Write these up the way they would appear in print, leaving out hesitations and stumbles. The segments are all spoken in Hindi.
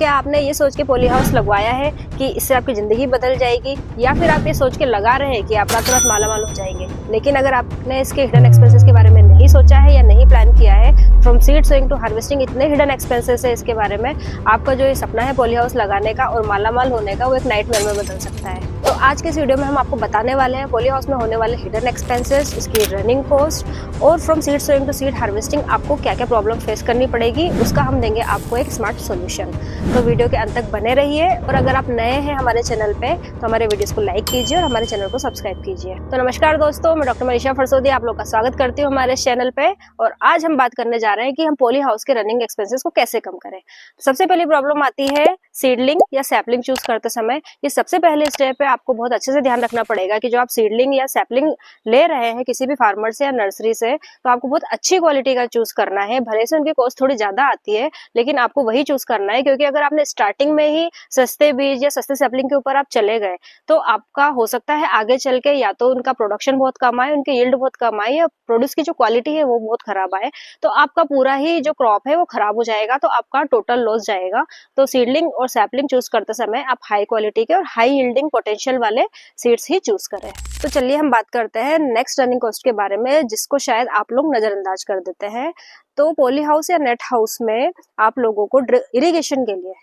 क्या आपने ये सोच के पॉली हाउस लगवाया है कि इससे आपकी ज़िंदगी बदल जाएगी, या फिर आप ये सोच के लगा रहे हैं कि आप रातों रात मालामाल हो जाएंगे? लेकिन अगर आपने इसके हिडन एक्सपेंसेस के बारे में नहीं सोचा है या नहीं प्लान किया है, from seed sowing to harvesting इतने हिडन एक्सपेंसेस है इसके बारे में, आपका जो ये सपना है पॉली हाउस लगाने का और मालामाल होने का, वो एक नाइटमेयर में बदल सकता है। तो आज के इस वीडियो में हम आपको बताने वाले हैं पॉली हाउस में होने वाले हिडन एक्सपेंसेस, इसकी रनिंग कॉस्ट और from seed sowing to seed harvesting आपको क्या क्या प्रॉब्लम फेस करनी पड़ेगी, उसका हम देंगे आपको एक स्मार्ट सॉल्यूशन। तो वीडियो के अंत तक बने रहिए, और अगर आप नए हैं हमारे चैनल पे तो हमारे वीडियोस को लाइक कीजिए और हमारे चैनल को सब्सक्राइब कीजिए। तो नमस्कार दोस्तों, मैं डॉक्टर मनीषा फरसोदिया आप लोग का स्वागत करती हूँ हमारे चैनल पे। और आज हम बात करने जा रहे हैं कि हम पॉली हाउस के रनिंग एक्सपेंसेस को कैसे कम करें। सबसे पहली प्रॉब्लम आती है सीडलिंग या सैपलिंग चूज करते समय। ये सबसे पहले स्टेप है, आपको बहुत अच्छे से ध्यान रखना पड़ेगा कि जो आप सीडलिंग या सैपलिंग ले रहे हैं किसी भी फार्मर से या नर्सरी से, तो आपको बहुत अच्छी क्वालिटी का चूज करना है। भले से उनकी कॉस्ट थोड़ी ज्यादा आती है, लेकिन आपको वही चूज करना है, क्योंकि अगर आपने स्टार्टिंग में ही सस्ते बीज या सस्ते सैपलिंग के ऊपर आप चले गए तो आपका हो सकता है आगे चल के या तो उनका प्रोडक्शन बहुत कम आए, उनकी यील्ड बहुत कम आए, या प्रोड्यूस की जो क्वालिटी है वो बहुत खराब आए, तो आपका पूरा ही जो क्रॉप है वो खराब हो जाएगा, तो आपका टोटल लॉस जाएगा। तो सीडलिंग और सैपलिंग चूज करते समय आप हाई क्वालिटी के और हाई यील्डिंग पोटेंशियल वाले सीड्स ही चूज करें। तो चलिए हम बात करते हैं नेक्स्ट रनिंग कॉस्ट के बारे में, जिसको शायद आप लोग नजरअंदाज कर देते हैं। तो पॉली हाउस या नेट हाउस में आप लोगों को इरिगेशन के लिए,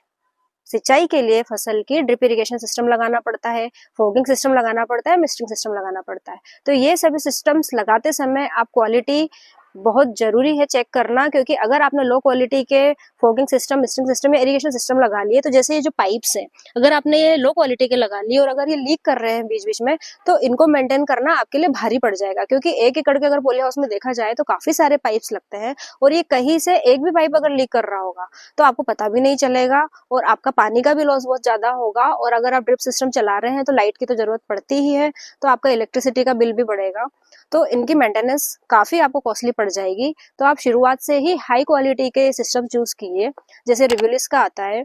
सिंचाई के लिए फसल की ड्रिप इरिगेशन सिस्टम लगाना पड़ता है, फोगिंग सिस्टम लगाना पड़ता है, मिस्टिंग सिस्टम लगाना पड़ता है। तो ये सभी सिस्टम्स लगाते समय आप क्वालिटी बहुत जरूरी है चेक करना, क्योंकि अगर आपने लो क्वालिटी के फोगिंग सिस्टम, मिस्टिंग सिस्टम या इरिगेशन सिस्टम लगा लिए, तो जैसे ये जो पाइप्स हैं, अगर आपने ये लो क्वालिटी के लगा लिए और अगर ये लीक कर रहे हैं बीच बीच में, तो इनको मेंटेन करना आपके लिए भारी पड़ जाएगा। क्योंकि 1 एकड़ के अगर पॉली हाउस में देखा जाए तो काफी सारे पाइप्स लगते हैं, और ये कहीं से एक भी पाइप अगर लीक कर रहा होगा तो आपको पता भी नहीं चलेगा, और आपका पानी का भी लॉस बहुत ज्यादा होगा। और अगर आप ड्रिप सिस्टम चला रहे हैं तो लाइट की तो जरूरत पड़ती ही है, तो आपका इलेक्ट्रिसिटी का बिल भी बढ़ेगा, तो इनकी मेंटेनेंस काफी आपको कॉस्टली पड़ जाएगी। तो आप शुरुआत से ही हाई क्वालिटी के सिस्टम चूज कीजिए। जैसे रिवोल्यूस का आता है,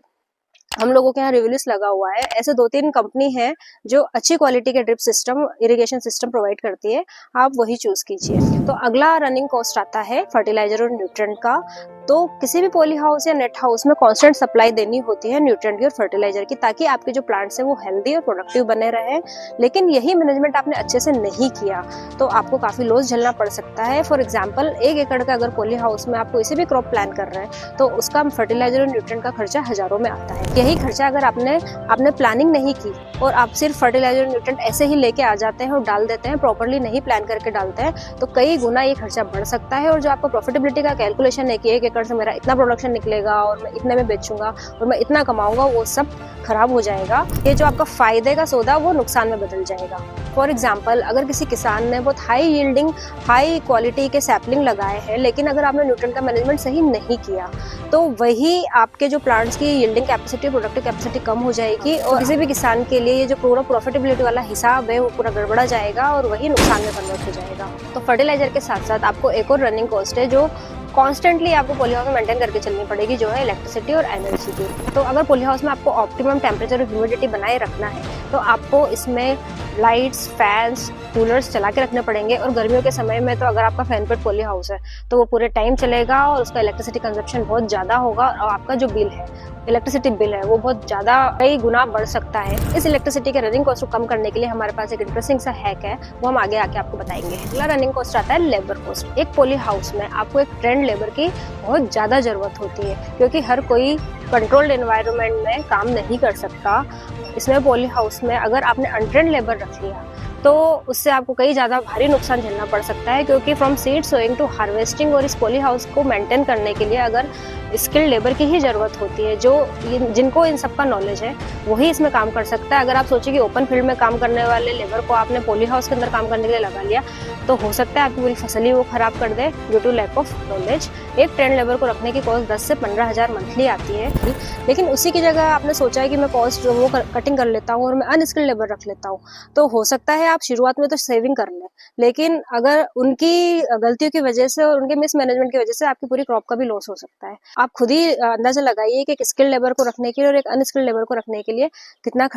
हम लोगों के यहाँ रिवोल्यूस लगा हुआ है। ऐसे 2-3 कंपनी है जो अच्छी क्वालिटी के drip system, irrigation system provide करती है, आप वही चूज कीजिए। तो अगला रनिंग कॉस्ट आता है फर्टिलाइजर और न्यूट्रिएंट का। तो किसी भी पॉली हाउस या नेट हाउस में कांस्टेंट सप्लाई देनी होती है न्यूट्रिएंट की और फर्टिलाइजर की, ताकि आपके जो प्लांट्स है वो हेल्दी और प्रोडक्टिव बने रहे। लेकिन यही मैनेजमेंट आपने अच्छे से नहीं किया तो आपको काफी लॉस झेलना पड़ सकता है। फॉर एग्जाम्पल 1 एकड़ का अगर पॉली हाउस में आप कोई से भी क्रॉप प्लान कर रहे हैं तो उसका फर्टिलाइजर और न्यूट्रिएंट का खर्चा हजारों में आता है। यही खर्चा अगर आपने प्लानिंग नहीं की और आप सिर्फ फर्टिलाइजर न्यूट्रिएंट ऐसे ही लेके आ जाते हैं और डाल देते हैं, प्रॉपर्ली नहीं प्लान करके डालते हैं, तो कई गुना ये खर्चा बढ़ सकता है। और जो आपका प्रॉफिटेबिलिटी का कैलकुलेशन है कि 1 एकड़ से मेरा इतना प्रोडक्शन निकलेगा और मैं इतने में बेचूंगा और मैं इतना कमाऊंगा, वो सब खराब हो जाएगा। ये जो आपका फायदे का सौदा वो नुकसान में बदल जाएगा। फॉर एग्जाम्पल अगर किसी किसान ने बहुत हाई यील्डिंग, हाई क्वालिटी के सैपलिंग लगाए हैं, लेकिन अगर आपने न्यूट्रिएंट का मैनेजमेंट सही नहीं किया तो वही आपके जो प्लांट्स की यील्डिंग कैपेसिटी, प्रोडक्टिव कैपेसिटी कम हो जाएगी, और किसी भी किसान के लिए ये जो पूरा प्रॉफिटेबिलिटी वाला हिसाब है वो पूरा गड़बड़ा जाएगा और वही नुकसान में कन्वर्ट हो जाएगा। तो फर्टिलाइजर के साथ साथ आपको एक और रनिंग कॉस्ट है जो कॉन्स्टेंटली आपको पॉली हाउस में मेंटेन करके चलनी पड़ेगी, जो है इलेक्ट्रिसिटी और एनर्जी की। तो अगर पॉली हाउस में आपको ऑप्टिमम टेम्परेचर और ह्यूमिडिटी बनाए रखना है तो आपको इसमें लाइट्स, फैंस, कूलर्स चला के रखने पड़ेंगे। और गर्मियों के समय में तो अगर आपका फैन पेड पॉली हाउस है तो वो पूरे टाइम चलेगा और उसका इलेक्ट्रिसिटी कंजप्शन बहुत ज्यादा होगा, और आपका जो बिल है, इलेक्ट्रिसिटी बिल है, वो बहुत ज्यादा कई गुना बढ़ सकता है। इस इलेक्ट्रिसिटी के रनिंग कॉस्ट को कम करने के लिए हमारे पास एक इंटरेस्टिंग सा हैक है, वो हम आगे आके आपको बताएंगे। अगला रनिंग कॉस्ट आता है लेबर कॉस्ट। एक पॉली हाउस में आपको एक ट्रेंड लेबर की बहुत ज्यादा जरूरत होती है, क्योंकि हर कोई कंट्रोल्ड एनवायरनमेंट में काम नहीं कर सकता। इसमें पॉली हाउस में अगर आपने अनट्रेंड लेबर रख लिया तो उससे आपको कई ज्यादा भारी नुकसान झेलना पड़ सकता है, क्योंकि from seed sowing to harvesting और इस पॉली हाउस को मेंटेन करने के लिए अगर स्किल्ड लेबर की ही जरूरत होती है, जो जिनको इन सब का नॉलेज है वही इसमें काम कर सकता है। अगर आप सोचिए कि ओपन फील्ड में काम करने वाले लेबर को आपने पॉली हाउस के अंदर काम करने के लिए लगा लिया, तो हो सकता है आपकी पूरी फसल ही वो खराब कर दे due to lack of knowledge. एक ट्रेंड लेबर को रखने की कॉस्ट 10 से 15 हज़ार मंथली आती है, लेकिन उसी की जगह आपने सोचा है कि मैं कॉस्ट वो कटिंग कर लेता हूँ और मैं अनस्किल्ड लेबर रख लेता हूँ, तो हो सकता है आप शुरुआत में तो सेविंग कर लें, लेकिन अगर उनकी गलतियों की वजह से और उनके मिसमैनेजमेंट की वजह से आपकी पूरी क्रॉप का भी लॉस हो सकता है। आप खुद ही अंदाजा लगाइए कि एक स्किल्ड लेबर को रखने के लिए और एक अनस्किल्ड लेबर को रखने के लिए कितने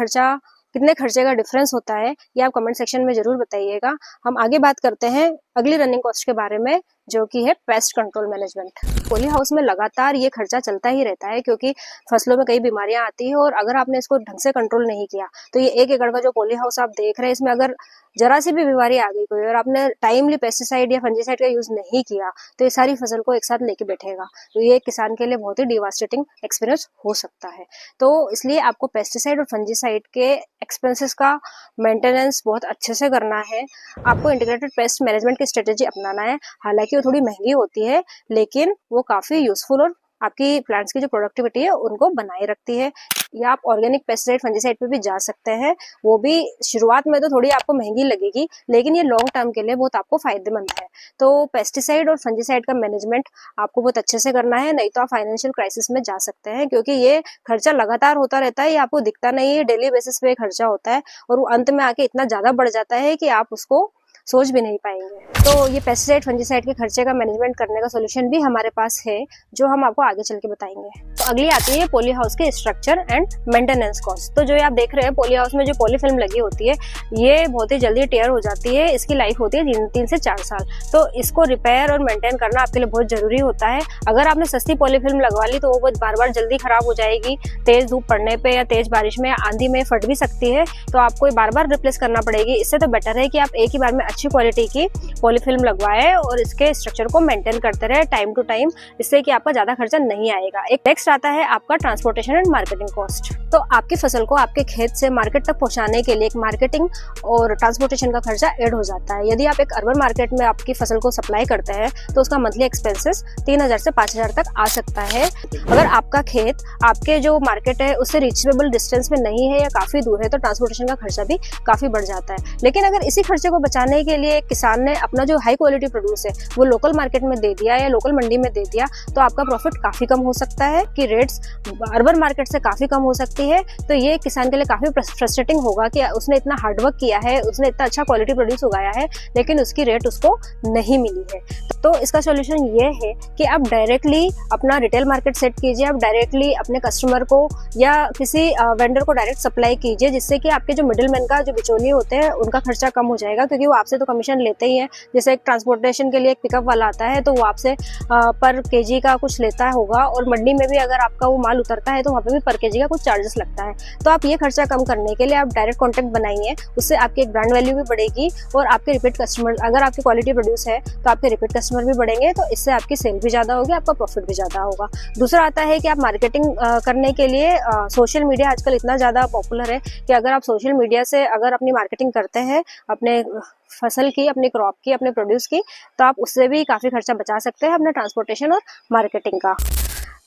खर्चे का डिफरेंस होता है, ये आप कमेंट सेक्शन में जरूर बताइएगा। हम आगे बात करते हैं अगली रनिंग कॉस्ट के बारे में, जो कि है pest control management. Poly house में लगातार ये खर्चा चलता ही रहता है क्योंकि फसलों में कई बीमारियां आती है और अगर आपने इसको ढंग से कंट्रोल नहीं किया तो ये 1 एकड़ का जो पॉली हाउस आप देख रहे हैं इसमें अगर जरा सी भी बीमारी आ गई कोई और आपने टाइमली पेस्टिसाइड या फंजीसाइड का यूज नहीं किया तो ये सारी फसल को एक साथ लेके बैठेगा। तो ये किसान के लिए बहुत ही डिवास्टेटिंग एक्सपीरियंस हो सकता है। तो इसलिए आपको पेस्टिसाइड और फंजीसाइड के एक्सपेंसेस का मेंटेनेंस बहुत अच्छे से करना है। आपको इंटीग्रेटेड पेस्ट मैनेजमेंट की स्ट्रेटेजी अपनाना है। हालांकि वो थोड़ी महंगी होती है लेकिन वो काफी यूजफुल और आपकी प्लांट्स की जो प्रोडक्टिविटी है उनको बनाए रखती है। या आप ऑर्गेनिक पेस्टिसाइड फंजीसाइड पे भी जा सकते हैं। वो भी शुरुआत में तो थोड़ी आपको महंगी लगेगी लेकिन ये लॉन्ग टर्म के लिए बहुत आपको फायदेमंद है। तो पेस्टिसाइड और फंजीसाइड का मैनेजमेंट आपको बहुत अच्छे से करना है, नहीं तो आप फाइनेंशियल क्राइसिस में जा सकते हैं क्योंकि ये खर्चा लगातार होता रहता है। ये आपको दिखता नहीं है, डेली बेसिस पे खर्चा होता है और वो अंत में आके इतना ज्यादा बढ़ जाता है कि आप उसको सोच भी नहीं पाएंगे। तो ये पेस्टिसाइड फंजीसाइड के खर्चे का मैनेजमेंट करने का सोल्यूशन भी हमारे पास है जो हम आपको आगे चल के बताएंगे। तो अगली आती है पॉली हाउस के स्ट्रक्चर एंड मेंटेनेंस कॉस्ट। तो जो ये आप देख रहे हैं पॉली हाउस में जो पॉली फिल्म लगी होती है ये बहुत ही जल्दी टेयर हो जाती है। इसकी लाइफ होती है 3 से 4 साल। तो इसको रिपेयर और मेंटेन करना आपके लिए बहुत जरूरी होता है। अगर आपने सस्ती पॉली फिल्म लगवा ली तो वो बार बार जल्दी खराब हो जाएगी। तेज धूप पड़ने पे या तेज बारिश में आंधी में फट भी सकती है तो आपको बार बार रिप्लेस करना पड़ेगी। इससे तो बेटर है कि आप एक ही बार में अच्छी क्वालिटी की पॉली फिल्म लगवाए और इसके स्ट्रक्चर को मेंटेन करते रहे टाइम टू टाइम, इससे कि आपका ज्यादा खर्चा नहीं आएगा। एक नेक्स्ट आता है आपका ट्रांसपोर्टेशन एंड मार्केटिंग कॉस्ट। तो आपकी फसल को आपके खेत से मार्केट तक पहुंचाने के लिए एक मार्केटिंग और ट्रांसपोर्टेशन का खर्चा ऐड हो जाता है। यदि आप एक अर्बन मार्केट में आपकी फसल को सप्लाई करते हैं तो उसका मंथली एक्सपेंसेस 3000 से 5000 तक आ सकता है। अगर आपका खेत आपके जो मार्केट है उससे रीचेबल डिस्टेंस में नहीं है या काफी दूर है तो ट्रांसपोर्टेशन का खर्चा भी काफी बढ़ जाता है। लेकिन अगर इसी खर्चे को बचाने के लिए किसान ने अपना जो हाई क्वालिटी प्रोड्यूस है वो लोकल मार्केट में दे दिया या लोकल मंडी में दे दिया तो आपका प्रॉफिट काफी कम हो सकता है कि रेट्स अर्बन मार्केट से काफी कम हो सकती है। तो ये किसान के लिए काफी फ्रस्ट्रेटिंग होगा कि उसने इतना हार्डवर्क किया है, उसने इतना अच्छा क्वालिटी प्रोड्यूस उगाया है लेकिन उसकी रेट उसको नहीं मिली है। तो इसका सोल्यूशन ये है कि आप डायरेक्टली अपना रिटेल मार्केट सेट कीजिए। आप डायरेक्टली अपने कस्टमर को या किसी वेंडर को डायरेक्ट सप्लाई कीजिए जिससे कि आपके जो मिडिल मैन का जो बिचौलिए होते हैं उनका खर्चा कम हो जाएगा क्योंकि वो आपसे तो कमीशन लेते ही हैं। जैसे एक ट्रांसपोर्टेशन के लिए एक पिकअप वाला आता है तो वो आपसे पर केजी का कुछ लेता होगा और मंडी में भी अगर आपका वो माल उतरता है तो वहाँ पे भी पर केजी का कुछ चार्जेस लगता है। तो आप ये खर्चा कम करने के लिए आप डायरेक्ट कॉन्टेक्ट बनाइए, उससे आपकी एक ब्रांड वैल्यू भी बढ़ेगी और आपके रिपीट कस्टमर, अगर आपकी क्वालिटी प्रोड्यूस है तो आपके रिपीट कस्टमर भी बढ़ेंगे तो इससे आपकी सेल भी ज्यादा होगी, आपका प्रॉफिट भी ज्यादा होगा। दूसरा आता है कि आप मार्केटिंग करने के लिए सोशल मीडिया आजकल इतना ज्यादा पॉपुलर है कि अगर आप सोशल मीडिया से अगर अपनी मार्केटिंग करते हैं अपने फसल की, अपनी क्रॉप की, अपने प्रोड्यूस की, तो आप उससे भी काफी खर्चा बचा सकते हैं अपने ट्रांसपोर्टेशन और मार्केटिंग का।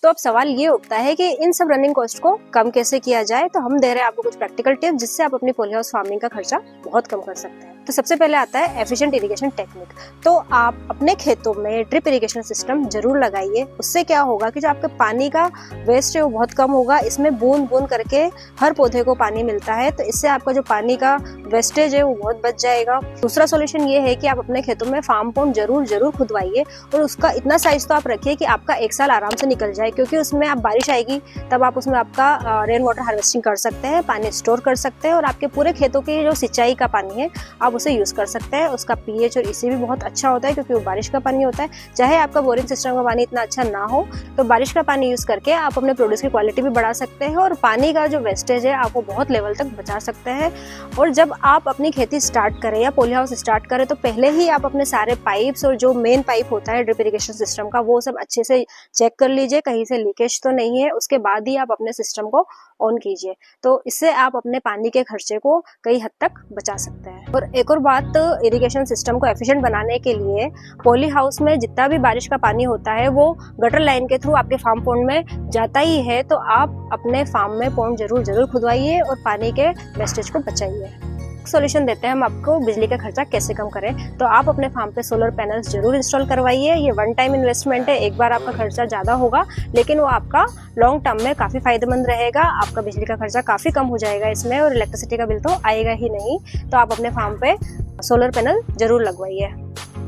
तो अब सवाल ये उठता है कि इन सब रनिंग कॉस्ट को कम कैसे किया जाए। तो हम दे रहे हैं आपको कुछ प्रैक्टिकल टिप्स जिससे आप अपनी पॉली हाउस फार्मिंग का खर्चा बहुत कम कर सकते हैं। तो सबसे पहले आता है एफिशिएंट इरिगेशन टेक्निक। तो आप अपने खेतों में ड्रिप इरिगेशन सिस्टम जरूर लगाइए। उससे क्या होगा कि जो आपके पानी का वेस्ट है वो बहुत कम होगा। इसमें बूंद बूंद करके हर पौधे को पानी मिलता है तो इससे आपका जो पानी का वेस्टेज है वो बहुत बच जाएगा। दूसरा सोल्यूशन ये है कि आप अपने खेतों में फार्म पॉन्ड जरूर खुदवाइए और उसका इतना साइज तो आप रखिए कि आपका 1 साल आराम से निकल जाए क्योंकि उसमें आप बारिश आएगी तब आप उसमें आपका रेन वाटर हार्वेस्टिंग कर सकते हैं, पानी स्टोर कर सकते हैं और आपके पूरे खेतों की जो सिंचाई का पानी है आप उसे यूज कर सकते हैं। उसका पीएच और ईसी भी बहुत अच्छा होता है क्योंकि वो बारिश का पानी होता है। चाहे आपका बोरिंग सिस्टम का पानी इतना अच्छा ना हो तो बारिश का पानी यूज करके आप अपने प्रोड्यूस की क्वालिटी भी बढ़ा सकते हैं और पानी का जो वेस्टेज है आप वो बहुत लेवल तक बचा सकते हैं। और जब आप अपनी खेती स्टार्ट करें या पॉली हाउस स्टार्ट करें तो पहले ही आप अपने सारे पाइप्स और जो मेन पाइप होता है ड्रिप इरिगेशन सिस्टम का वो सब अच्छे से चेक कर लीजिए, कहीं से लीकेज तो नहीं है। उसके बाद ही आप अपने सिस्टम को ऑन कीजिए। तो इससे आप अपने पानी के खर्चे को कई हद तक बचा सकते हैं। और एक और बात, इरिगेशन सिस्टम को एफिशिएंट बनाने के लिए पॉली हाउस में जितना भी बारिश का पानी होता है वो गटर लाइन के थ्रू आपके फार्म पॉन्ड में जाता ही है। तो आप अपने फार्म में पॉन्ड जरूर खुदवाइए और पानी के वेस्टेज को बचाइए। सोल्यूशन देते हैं हम आपको बिजली का खर्चा कैसे कम करें। तो आप अपने फार्म पे सोलर पैनल्स जरूर इंस्टॉल करवाइए। ये वन टाइम इन्वेस्टमेंट है, एक बार आपका खर्चा ज़्यादा होगा लेकिन वो आपका लॉन्ग टर्म में काफ़ी फायदेमंद रहेगा। आपका बिजली का खर्चा काफ़ी कम हो जाएगा इसमें और इलेक्ट्रिसिटी का बिल तो आएगा ही नहीं। तो आप अपने फार्म पे सोलर पैनल जरूर लगवाइए।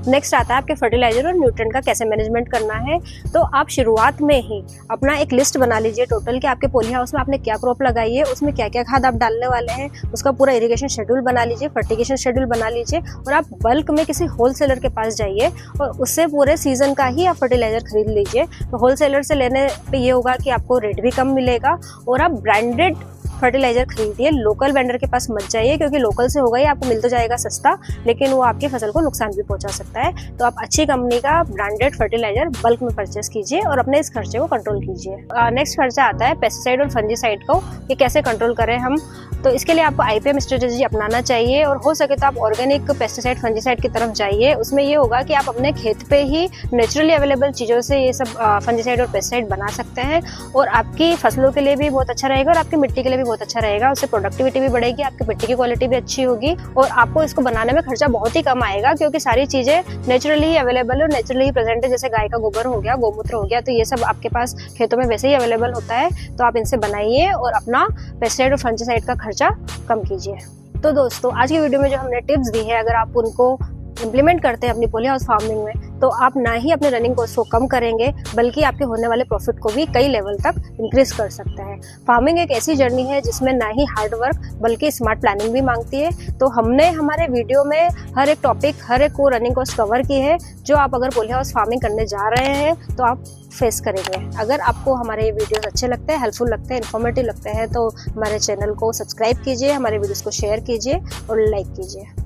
नेक्स्ट आता है आपके फर्टिलाइजर और न्यूट्रिएंट का कैसे मैनेजमेंट करना है। तो आप शुरुआत में ही अपना एक लिस्ट बना लीजिए टोटल कि आपके पॉली हाउस में आपने क्या क्रॉप लगाई है, उसमें क्या क्या खाद आप डालने वाले हैं, उसका पूरा इरिगेशन शेड्यूल बना लीजिए, फर्टिगेशन शेड्यूल बना लीजिए और आप बल्क में किसी होलसेलर के पास जाइए और उससे पूरे सीजन का ही आप फर्टिलाइजर खरीद लीजिए। तो होलसेलर से लेने पे ये होगा कि आपको रेट भी कम मिलेगा और आप ब्रांडेड फर्टिलाइजर खरीदिए, लोकल वेंडर के पास मत जाइए क्योंकि लोकल से होगा ही आपको मिल तो जाएगा सस्ता, लेकिन वो आपकी फसल को नुकसान भी पहुंचा सकता है। तो आप अच्छी कंपनी का ब्रांडेड फर्टिलाइजर बल्क में परचेस कीजिए और अपने इस खर्चे को कंट्रोल कीजिए। नेक्स्ट खर्चा आता है पेस्टिसाइड और फंजीसाइड को, कि कैसे कंट्रोल करें हम। तो इसके लिए आपको IPM स्ट्रेटेजी अपनाना चाहिए और हो सके तो आप ऑर्गेनिक पेस्टिसाइड फंजीसाइड की तरफ जाइए। उसमें ये होगा कि आप अपने खेत पे ही नेचुरली अवेलेबल चीज़ों से ये सब फंजीसाइड और पेस्टिसाइड बना सकते हैं और आपकी फसलों के लिए भी बहुत अच्छा रहेगा और आपकी मिट्टी के लिए भी बहुत अच्छा रहेगा। उससे प्रोडक्टिविटी भी बढ़ेगी, आपकी मिट्टी की क्वालिटी भी अच्छी होगी और आपको इसको बनाने में खर्चा बहुत ही कम आएगा क्योंकि सारी चीज़ें नेचुरली ही अवेलेबल और नेचुरली ही प्रेजेंट है। जैसे गाय का गोबर हो गया, गोमूत्र हो गया, तो ये सब आपके पास खेतों में वैसे ही अवेलेबल होता है। तो आप इनसे बनाइए और अपना पेस्टिसाइड और फंजीसाइड का खर्चा कम कीजिए। तो दोस्तों आज की वीडियो में जो हमने टिप्स दी है, अगर आप उनको इम्प्लीमेंट करते हैं अपनी पॉली हाउस फार्मिंग में, तो आप ना ही अपने रनिंग कॉस्ट को कम करेंगे बल्कि आपके होने वाले प्रॉफिट को भी कई लेवल तक इंक्रीज कर सकते हैं। फार्मिंग एक ऐसी जर्नी है जिसमें ना ही हार्ड वर्क बल्कि स्मार्ट प्लानिंग भी मांगती है। तो हमने हमारे वीडियो में हर एक टॉपिक, हर एक को रनिंग कॉस्ट कवर की है जो आप अगर पॉली हाउस फार्मिंग करने जा रहे हैं तो आप फेस करेंगे। अगर आपको हमारे ये वीडियोस अच्छे लगते हैं, हेल्पफुल लगते हैं, इन्फॉर्मेटिव लगते हैं तो हमारे चैनल को सब्सक्राइब कीजिए, हमारे वीडियोस को शेयर कीजिए और लाइक कीजिए।